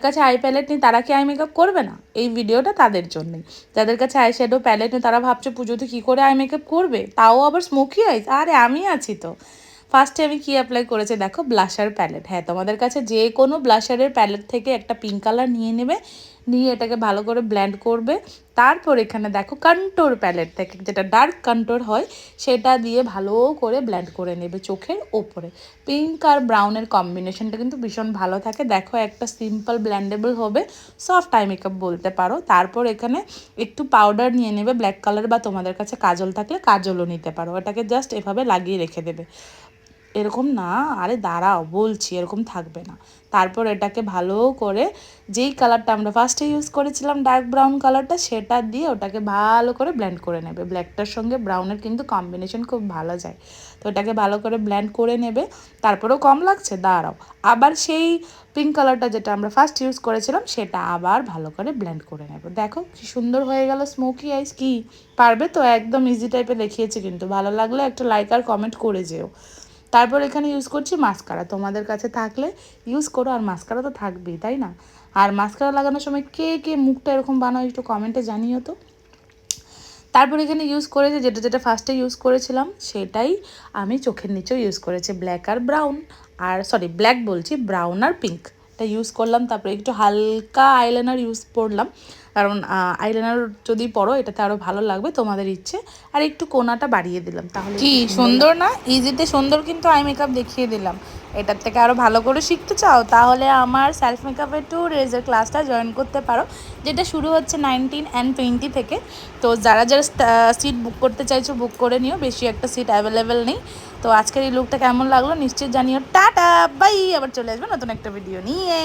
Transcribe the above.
কাছে I palette নেই তারা কি আই মেকআপ করবে না? এই ভিডিওটা তাদের জন্যই। যাদের কাছে আই শ্যাডো প্যালেট নেই তারা ভাবছে পুজোতে কী করে আই মেকআপ করবে, তাও আবার স্মোকি আইস। আরে আমি আছি তো। ফার্স্টে আমি কি অ্যাপ্লাই করেছি দেখো, ব্লাশার প্যালেট। হ্যাঁ, তোমাদের কাছে যে কোনো ব্লাশারের প্যালেট থেকে একটা পিঙ্ক কালার নিয়ে নেবে, নিয়ে এটাকে ভালো করে ব্লেন্ড করবে। তারপর এখানে দেখো কন্ট্যুর প্যালেট থেকে, যেটা ডার্ক কন্ট্যুর হয়, সেটা দিয়ে ভালো করে ব্লেন্ড করে নেবে চোখের ওপরে। পিঙ্ক আর ব্রাউনের কম্বিনেশনটা কিন্তু ভীষণ ভালো থাকে। দেখো একটা সিম্পল ব্লেন্ডেবল হবে, সফট আই মেকআপ বলতে পারো। তারপর এখানে একটু পাউডার নিয়ে নেবে ব্ল্যাক কালার, বা তোমাদের কাছে কাজল থাকলে কাজলও নিতে পারো। এটাকে জাস্ট এভাবে লাগিয়ে রেখে দেবে। এরকম না, আরে দাঁড়াও বলছি, এরকম থাকবে না। তারপর এটাকে ভালো করে যেই কালারটা আমরা ফার্স্টে ইউজ করেছিলাম ডার্ক ব্রাউন কালারটা, সেটা দিয়ে ওটাকে ভালো করে ব্লেন্ড করে নেবে। ব্ল্যাকটার সঙ্গে ব্রাউনের কিন্তু কম্বিনেশন খুব ভালো যায়। তো এটাকে ভালো করে ব্লেন্ড করে নেবে। তারপরেও কম লাগছে, দাঁড়াও আবার সেই পিঙ্ক কালারটা যেটা আমরা ফার্স্ট ইউজ করেছিলাম সেটা আবার ভালো করে ব্লেন্ড করে নেব। দেখো কি সুন্দর হয়ে গেল স্মোকি আইস। কি পারবে তো? একদম ইজি টাইপে দেখিয়েছি, কিন্তু ভালো লাগলে একটা লাইক আর কমেন্ট করে যেও। তারপর এখানে ইউজ করছি মাস্কারা। তোমাদের কাছে থাকলে ইউজ করো, আর মাস্কারা তো থাকবেই, তাই না? আর মাস্কারা লাগানোর সময় কে কে মুখটা এরকম বানাও একটু কমেন্টে জানিও তো। তারপর এখানে ইউজ করেছি যেটা যেটা ফার্স্টে ইউজ করেছিলাম সেটাই আমি চোখের নিচেও ইউজ করেছি, ব্ল্যাক আর ব্রাউন। আর সরি, ব্ল্যাক বলছি, ব্রাউন আর পিঙ্ক এটা ইউজ করলাম। তারপরে একটু হালকা আইলাইনার ইউজ করলাম, কারণ আইলাইনার যদি পরো এটাতে আরও ভালো লাগবে, তোমাদের ইচ্ছে। আর একটু কোনাটা বাড়িয়ে দিলাম, তাহলে কি সুন্দর না? ইজিতে সুন্দর কিন্তু আই মেকআপ দেখিয়ে দিলাম। এটার থেকে আরও ভালো করে শিখতে চাও তাহলে আমার সেলফ মেকআপের টু রেজের ক্লাসটা জয়েন করতে পারো, যেটা শুরু হচ্ছে 19 and 20 থেকে। তো যারা যারা সিট বুক করতে চাইছো বুক করে নিও, বেশি একটা সিট অ্যাভেলেবেল নেই। তো আজকের এই লুকটা কেমন লাগলো নিশ্চয়ই জানিও। টাটা বাই, আবার চলে আসবে নতুন একটা ভিডিও নিয়ে।